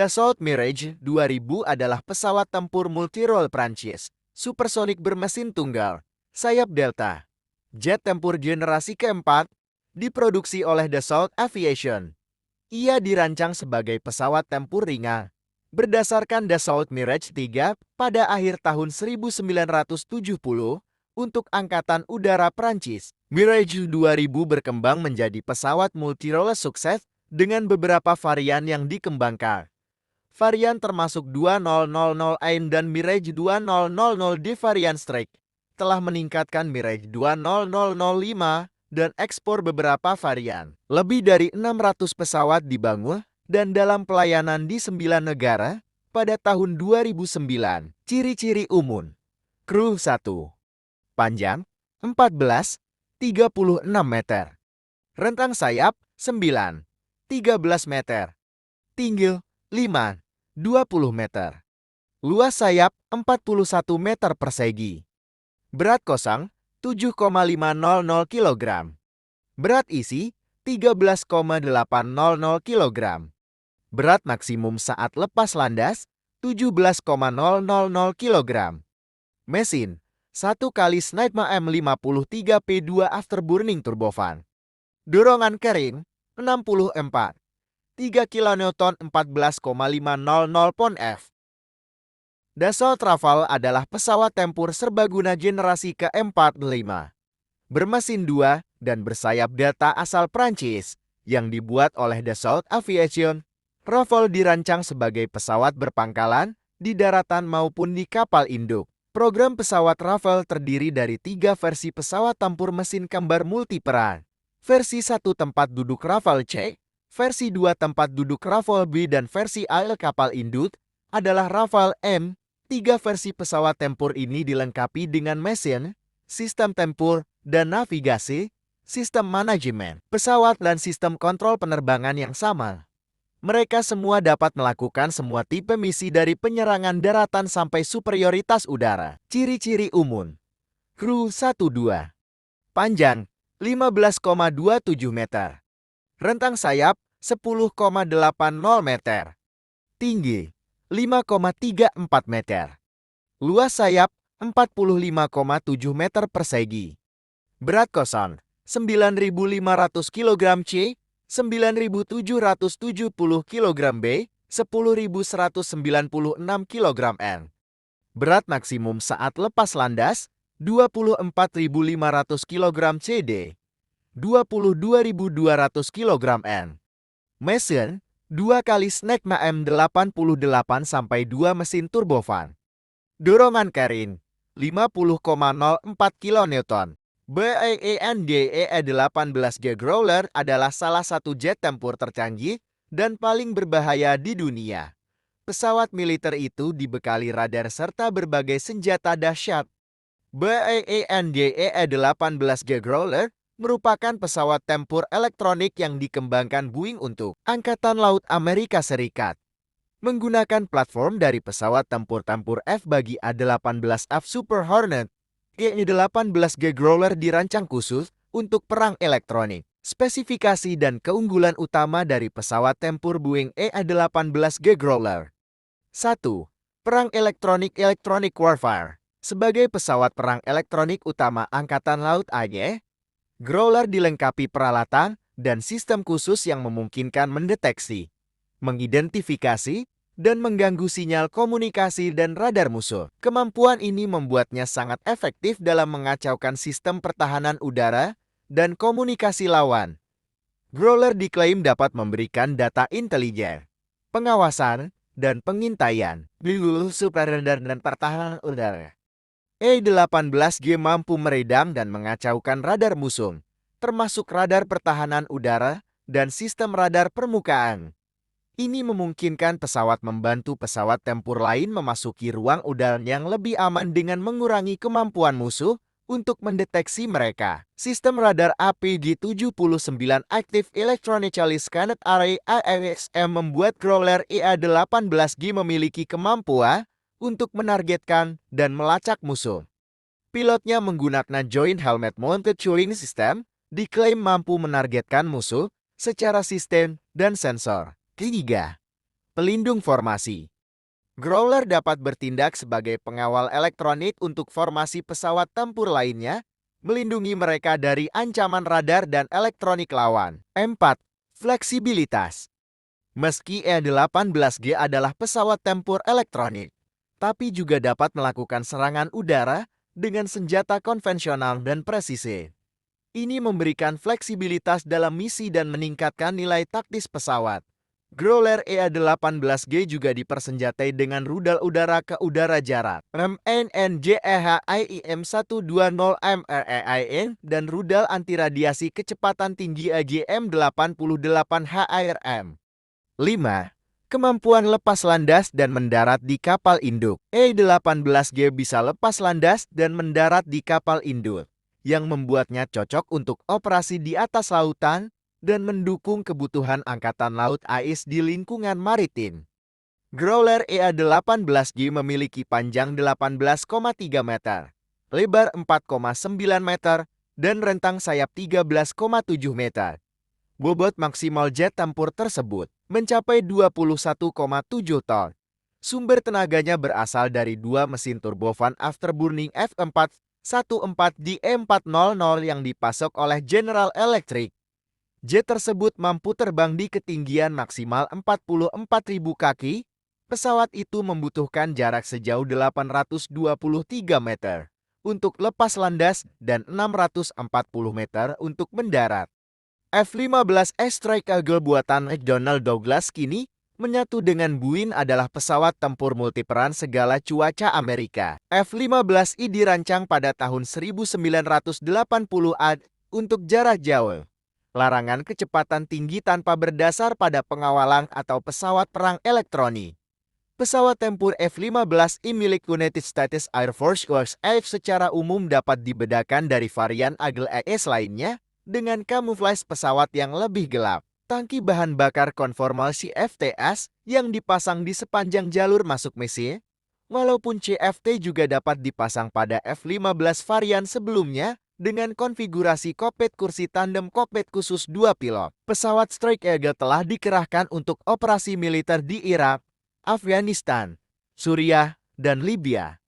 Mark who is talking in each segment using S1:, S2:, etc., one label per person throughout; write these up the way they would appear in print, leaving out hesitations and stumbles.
S1: Dassault Mirage 2000 adalah pesawat tempur multirole Prancis, supersonik bermesin tunggal, sayap delta, jet tempur generasi keempat, diproduksi oleh Dassault Aviation. Ia dirancang sebagai pesawat tempur ringan, berdasarkan Dassault Mirage 3 pada akhir tahun 1970 untuk Angkatan Udara Prancis. Mirage 2000 berkembang menjadi pesawat multirole sukses dengan beberapa varian yang dikembangkan. Varian termasuk 2000AIM dan Mirage 2000D varian Strike telah meningkatkan Mirage 2005 dan ekspor beberapa varian. Lebih dari 600 pesawat dibangun dan dalam pelayanan di 9 negara pada tahun 2009. Ciri-ciri umum. Kru 1. Panjang 14,36 meter. Rentang sayap 9, 13 meter. Tinggi 5, 20 meter. Luas sayap 41 meter persegi. Berat kosong 7,500 kg. Berat isi 13,800 kg. Berat maksimum saat lepas landas 17,000 kg. Mesin 1 kali Snecma M53P2 Afterburning Turbofan. Dorongan kering 64. 3 kN 14,500 pound-F. Dassault Rafale adalah pesawat tempur serbaguna generasi ke-45. Bermesin 2 dan bersayap delta asal Prancis yang dibuat oleh Dassault Aviation. Rafale dirancang sebagai pesawat berpangkalan di daratan maupun di kapal induk. Program pesawat Rafale terdiri dari 3 versi pesawat tempur mesin kembar multiperan. Versi 1 tempat duduk Rafale C, versi 2 tempat duduk Rafale B dan versi AL kapal induk adalah Rafale M. 3 versi pesawat tempur ini dilengkapi dengan mesin, sistem tempur, dan navigasi, sistem manajemen pesawat dan sistem kontrol penerbangan yang sama. Mereka semua dapat melakukan semua tipe misi dari penyerangan daratan sampai superioritas udara. Ciri-ciri umum. Kru 1-2. Panjang 15,27 meter. Rentang sayap 10,80 meter. Tinggi 5,34 meter. Luas sayap 45,7 meter persegi. Berat kosong 9.500 kg C, 9.770 kg B, 10.196 kg N. Berat maksimum saat lepas landas 24.500 kg CD, 22.200 kg N. Mesin 2 kali Snecma M88 sampai 2 mesin turbofan. Dorongan kering 50,04 kN. BAENDE-18G Growler adalah salah satu jet tempur tercanggih dan paling berbahaya di dunia. Pesawat militer itu dibekali radar serta berbagai senjata dahsyat. BAENDE-18G Growler merupakan pesawat tempur elektronik yang dikembangkan Boeing untuk Angkatan Laut Amerika Serikat. Menggunakan platform dari pesawat tempur-tempur F bagi A-18F Super Hornet, E-18G Growler dirancang khusus untuk perang elektronik. Spesifikasi dan keunggulan utama dari pesawat tempur Boeing E-18G Growler. 1. Perang elektronik Electronic Warfare. Sebagai pesawat perang elektronik utama Angkatan Laut AY, Growler dilengkapi peralatan dan sistem khusus yang memungkinkan mendeteksi, mengidentifikasi, dan mengganggu sinyal komunikasi dan radar musuh. Kemampuan ini membuatnya sangat efektif dalam mengacaukan sistem pertahanan udara dan komunikasi lawan. Growler diklaim dapat memberikan data intelijen, pengawasan, dan pengintaian, super radar dan pertahanan udara. E-18G mampu meredam dan mengacaukan radar musuh, termasuk radar pertahanan udara dan sistem radar permukaan. Ini memungkinkan pesawat membantu pesawat tempur lain memasuki ruang udara yang lebih aman dengan mengurangi kemampuan musuh untuk mendeteksi mereka. Sistem radar APG-79 Active Electronically Scanned Array AESM membuat Growler E-18G memiliki kemampuan untuk menargetkan dan melacak musuh. Pilotnya menggunakan Joint Helmet Mounted Tooling System, diklaim mampu menargetkan musuh secara sistem dan sensor. Ketiga, Pelindung formasi. Growler dapat bertindak sebagai pengawal elektronik untuk formasi pesawat tempur lainnya, melindungi mereka dari ancaman radar dan elektronik lawan. 4. Fleksibilitas. Meski E-18G adalah pesawat tempur elektronik, tapi juga dapat melakukan serangan udara dengan senjata konvensional dan presisi. Ini memberikan fleksibilitas dalam misi dan meningkatkan nilai taktis pesawat. Growler EA-18G juga dipersenjatai dengan rudal udara ke udara jarak MNNJEHIIM 120 MREIN dan rudal anti radiasi kecepatan tinggi AGM-88 HIRM. 5. Kemampuan lepas landas dan mendarat di kapal induk. E-18G bisa lepas landas dan mendarat di kapal induk, yang membuatnya cocok untuk operasi di atas lautan dan mendukung kebutuhan Angkatan Laut AIS di lingkungan maritim. Growler EA-18G memiliki panjang 18,3 meter, lebar 4,9 meter, dan rentang sayap 13,7 meter. Bobot maksimal jet tempur tersebut mencapai 21,7 ton. Sumber tenaganya berasal dari dua mesin turbofan afterburning F414D-E400 yang dipasok oleh General Electric. Jet tersebut mampu terbang di ketinggian maksimal 44.000 kaki. Pesawat itu membutuhkan jarak sejauh 823 meter untuk lepas landas dan 640 meter untuk mendarat. F-15S Strike Eagle buatan McDonnell Douglas kini menyatu dengan Boeing adalah pesawat tempur multiperan segala cuaca Amerika. F-15I dirancang pada tahun 1980-an untuk jarak jauh. Larangan kecepatan tinggi tanpa berdasar pada pengawalan atau pesawat perang elektronik. Pesawat tempur F-15I milik United States Air Force USAF secara umum dapat dibedakan dari varian Eagle ES lainnya dengan kamuflase pesawat yang lebih gelap. Tangki bahan bakar konformasi FTS yang dipasang di sepanjang jalur masuk misi, walaupun CFT juga dapat dipasang pada F-15 varian sebelumnya, dengan konfigurasi kokpit kursi tandem kokpit khusus dua pilot. Pesawat Strike Eagle telah dikerahkan untuk operasi militer di Irak, Afghanistan, Suriah, dan Libya.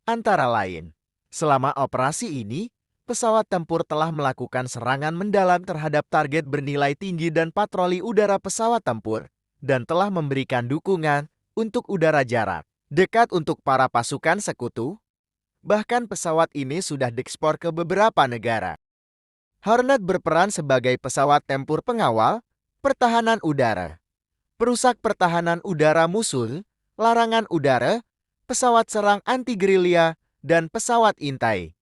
S1: Antara lain, selama operasi ini, pesawat tempur telah melakukan serangan mendalam terhadap target bernilai tinggi dan patroli udara pesawat tempur, dan telah memberikan dukungan untuk udara jarak dekat untuk para pasukan sekutu. Bahkan pesawat ini sudah diekspor ke beberapa negara. Hornet berperan sebagai pesawat tempur pengawal, pertahanan udara, perusak pertahanan udara musuh, larangan udara, pesawat serang anti-gerilya, dan pesawat intai.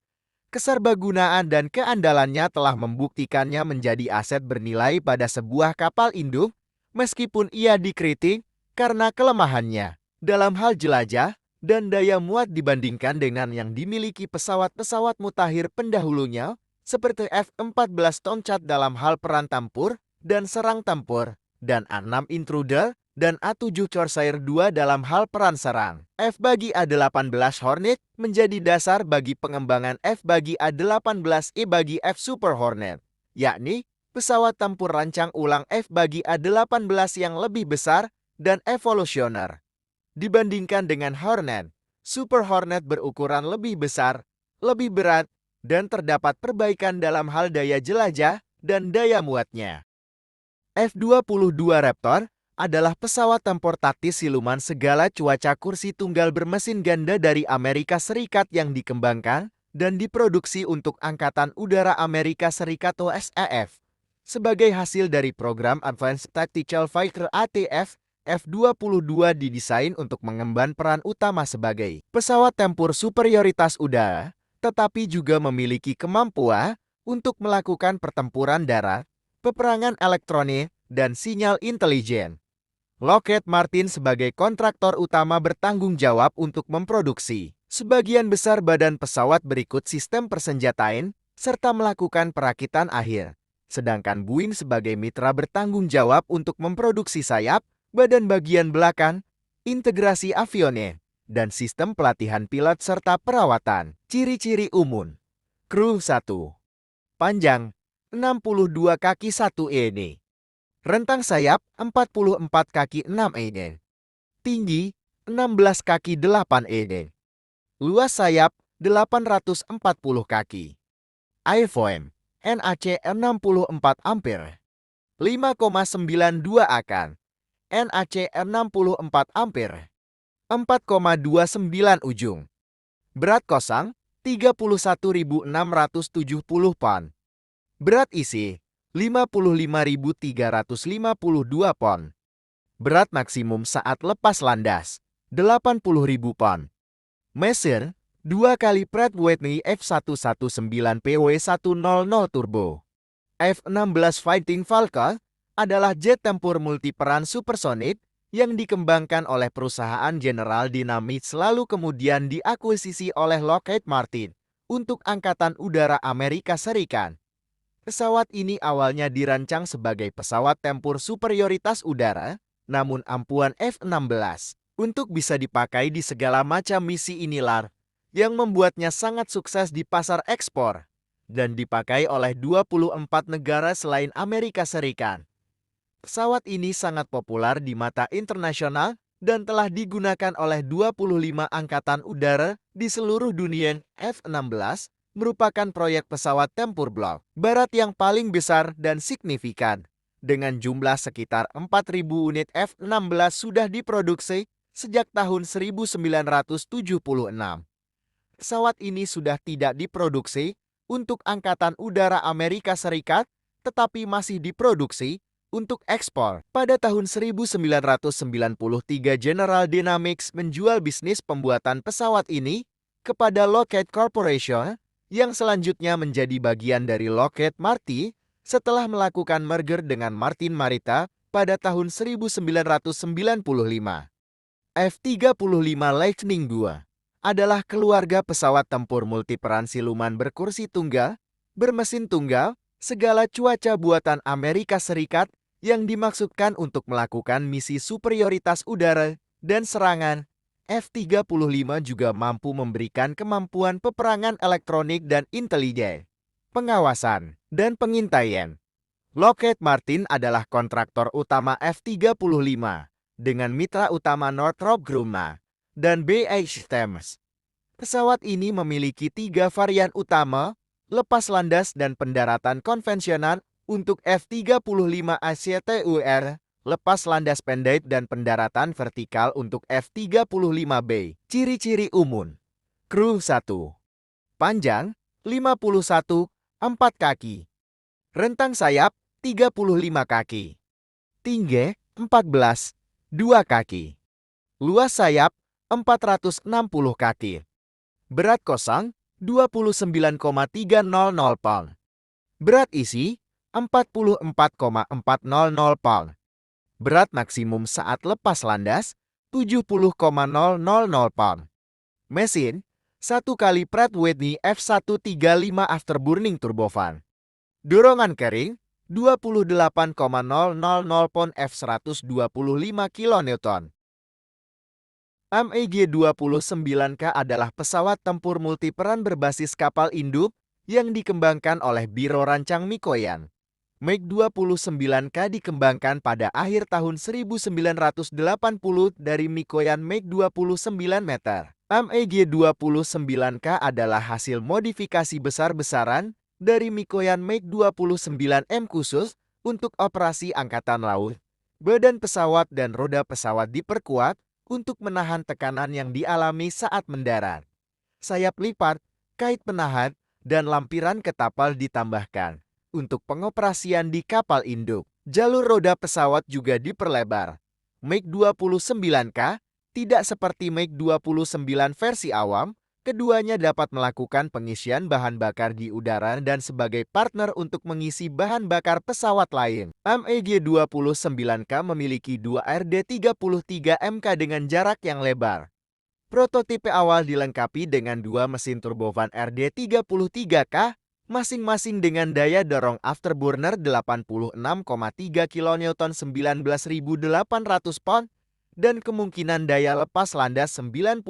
S1: Keserbagunaan dan keandalannya telah membuktikannya menjadi aset bernilai pada sebuah kapal induk, meskipun ia dikritik karena kelemahannya dalam hal jelajah dan daya muat dibandingkan dengan yang dimiliki pesawat-pesawat mutakhir pendahulunya, seperti F-14 Tomcat dalam hal peran tempur dan serang tempur, dan A-6 Intruder dan A-7 Corsair II dalam hal peran serang. F bagi A-18 Hornet menjadi dasar bagi pengembangan F bagi A-18E bagi F Super Hornet, yakni pesawat tempur rancang ulang F bagi A-18 yang lebih besar dan evolusioner. Dibandingkan dengan Hornet, Super Hornet berukuran lebih besar, lebih berat, dan terdapat perbaikan dalam hal daya jelajah dan daya muatnya. F-22 Raptor adalah pesawat tempur taktis siluman segala cuaca kursi tunggal bermesin ganda dari Amerika Serikat yang dikembangkan dan diproduksi untuk Angkatan Udara Amerika Serikat (USAF). Sebagai hasil dari program Advanced Tactical Fighter ATF, F-22 didesain untuk mengemban peran utama sebagai pesawat tempur superioritas udara, tetapi juga memiliki kemampuan untuk melakukan pertempuran darat, peperangan elektronik, dan sinyal intelijen. Lockheed Martin sebagai kontraktor utama bertanggung jawab untuk memproduksi sebagian besar badan pesawat berikut sistem persenjataan, serta melakukan perakitan akhir. Sedangkan Boeing sebagai mitra bertanggung jawab untuk memproduksi sayap, badan bagian belakang, integrasi avionik, dan sistem pelatihan pilot serta perawatan. Ciri-ciri umum. Kru 1. Panjang 62 kaki 1 ini. Rentang sayap 44 kaki 6 ini. Tinggi 16 kaki 8 ed. Luas sayap 840 kaki. Airfoil NAC 64 ampere. 5,92 akan. NAC 64 ampere. 4,29 ujung. Berat kosong 31.670 pon. Berat isi 55.352 pon. Berat maksimum saat lepas landas 80.000 pon. Mesin 2 kali Pratt Whitney F119PW100 Turbo. F-16 Fighting Falcon adalah jet tempur multiperan supersonik yang dikembangkan oleh perusahaan General Dynamics lalu kemudian diakuisisi oleh Lockheed Martin untuk Angkatan Udara Amerika Serikat. Pesawat ini awalnya dirancang sebagai pesawat tempur superioritas udara, namun ampuan F-16 untuk bisa dipakai di segala macam misi inilah yang membuatnya sangat sukses di pasar ekspor dan dipakai oleh 24 negara selain Amerika Serikat. Pesawat ini sangat populer di mata internasional dan telah digunakan oleh 25 angkatan udara di seluruh dunia. F-16 merupakan proyek pesawat tempur blok barat yang paling besar dan signifikan. Dengan jumlah sekitar 4.000 unit F-16 sudah diproduksi sejak tahun 1976. Pesawat ini sudah tidak diproduksi untuk Angkatan Udara Amerika Serikat, tetapi masih diproduksi untuk ekspor. Pada tahun 1993 General Dynamics menjual bisnis pembuatan pesawat ini kepada Lockheed Corporation yang selanjutnya menjadi bagian dari Lockheed Martin setelah melakukan merger dengan Martin Marietta pada tahun 1995. F-35 Lightning II adalah keluarga pesawat tempur multiperan siluman berkursi tunggal, bermesin tunggal, segala cuaca buatan Amerika Serikat yang dimaksudkan untuk melakukan misi superioritas udara dan serangan. F-35 juga mampu memberikan kemampuan peperangan elektronik dan intelijen, pengawasan, dan pengintaian. Lockheed Martin adalah kontraktor utama F-35 dengan mitra utama Northrop Grumman dan BAE Systems. Pesawat ini memiliki 3 varian utama, lepas landas dan pendaratan konvensional. Untuk F-35 ACTUR, lepas landas pendek dan pendaratan vertikal untuk F-35B. Ciri-ciri umum. Kru 1. Panjang 51, 4 kaki. Rentang sayap 35 kaki. Tinggi 14, 2 kaki. Luas sayap 460 kaki. Berat kosong 29,300 pon. Berat isi 44,400 pon. Berat maksimum saat lepas landas 70,000 pon. Mesin 1 kali Pratt Whitney F135 Afterburning Turbofan. Dorongan kering 28,000 pon F125 kN. MiG-29K adalah pesawat tempur multiperan berbasis kapal induk yang dikembangkan oleh Biro Rancang Mikoyan. MiG-29K dikembangkan pada akhir tahun 1980 dari Mikoyan MiG-29 meter. MiG-29K adalah hasil modifikasi besar-besaran dari Mikoyan MiG-29M khusus untuk operasi angkatan laut. Badan pesawat dan roda pesawat diperkuat untuk menahan tekanan yang dialami saat mendarat. Sayap lipat, kait penahan, dan lampiran ketapal ditambahkan untuk pengoperasian di kapal induk. Jalur roda pesawat juga diperlebar. MiG-29K tidak seperti MiG-29 versi awam, keduanya dapat melakukan pengisian bahan bakar di udara dan sebagai partner untuk mengisi bahan bakar pesawat lain. MiG-29K memiliki 2 RD-33MK dengan jarak yang lebar. Prototipe awal dilengkapi dengan 2 mesin turbofan RD-33K, masing-masing dengan daya dorong afterburner 86,3 kN 19.800 pon dan kemungkinan daya lepas landas 92,2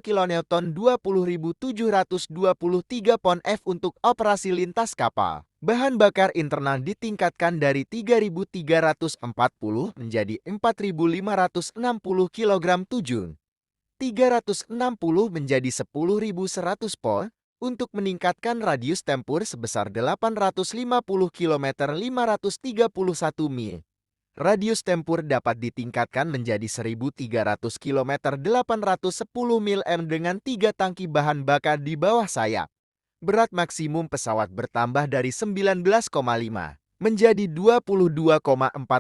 S1: kN 20.723 pon F untuk operasi lintas kapal. Bahan bakar internal ditingkatkan dari 3.340 menjadi 4.560 kg tujun. 360 menjadi 10.100 pon untuk meningkatkan radius tempur sebesar 850 km 531 mil. Radius tempur dapat ditingkatkan menjadi 1.300 km 810 mil dengan 3 tangki bahan bakar di bawah sayap. Berat maksimum pesawat bertambah dari 19,5 menjadi 22,4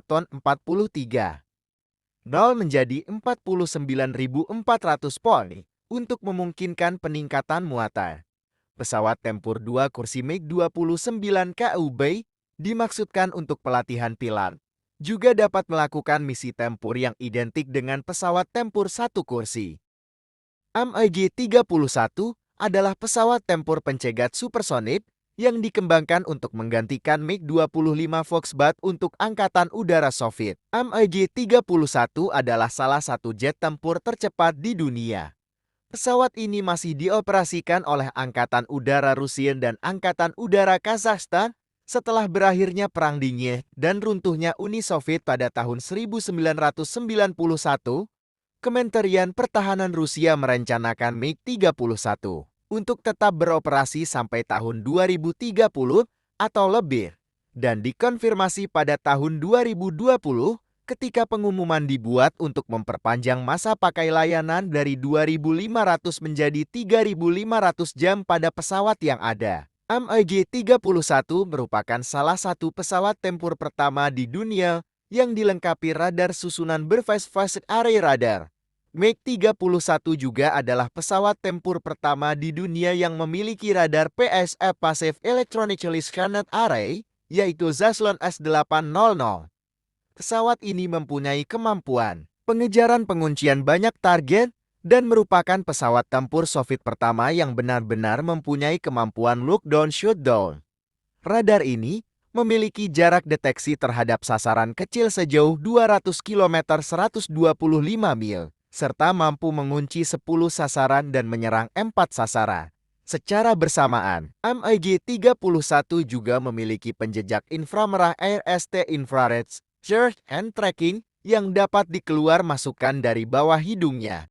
S1: ton 43. 0 menjadi 49.400 pon untuk memungkinkan peningkatan muatan. Pesawat tempur 2 kursi MiG-29 KUB dimaksudkan untuk pelatihan pilot. Juga dapat melakukan misi tempur yang identik dengan pesawat tempur 1 kursi. MiG-31 adalah pesawat tempur pencegat supersonik yang dikembangkan untuk menggantikan MiG-25 Foxbat untuk Angkatan Udara Soviet. MiG-31 adalah salah satu jet tempur tercepat di dunia. Pesawat ini masih dioperasikan oleh Angkatan Udara Rusia dan Angkatan Udara Kazakhstan setelah berakhirnya Perang Dingin dan runtuhnya Uni Soviet pada tahun 1991. Kementerian Pertahanan Rusia merencanakan MiG-31 untuk tetap beroperasi sampai tahun 2030 atau lebih, dan dikonfirmasi pada tahun 2020 ketika pengumuman dibuat untuk memperpanjang masa pakai layanan dari 2.500 menjadi 3.500 jam pada pesawat yang ada. MiG-31 merupakan salah satu pesawat tempur pertama di dunia yang dilengkapi radar susunan berphase array radar. MiG-31 juga adalah pesawat tempur pertama di dunia yang memiliki radar PSA Passive Electronically Scanned Array, yaitu Zaslon S800. Pesawat ini mempunyai kemampuan pengejaran penguncian banyak target dan merupakan pesawat tempur Soviet pertama yang benar-benar mempunyai kemampuan look down shoot down. Radar ini memiliki jarak deteksi terhadap sasaran kecil sejauh 200 km 125 mil. Serta mampu mengunci 10 sasaran dan menyerang 4 sasaran. Secara bersamaan, MiG-31 juga memiliki penjejak inframerah AIR-ST Infrared Search and Tracking yang dapat dikeluar masukkan dari bawah hidungnya.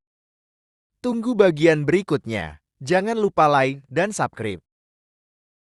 S1: Tunggu bagian berikutnya. Jangan lupa like dan subscribe.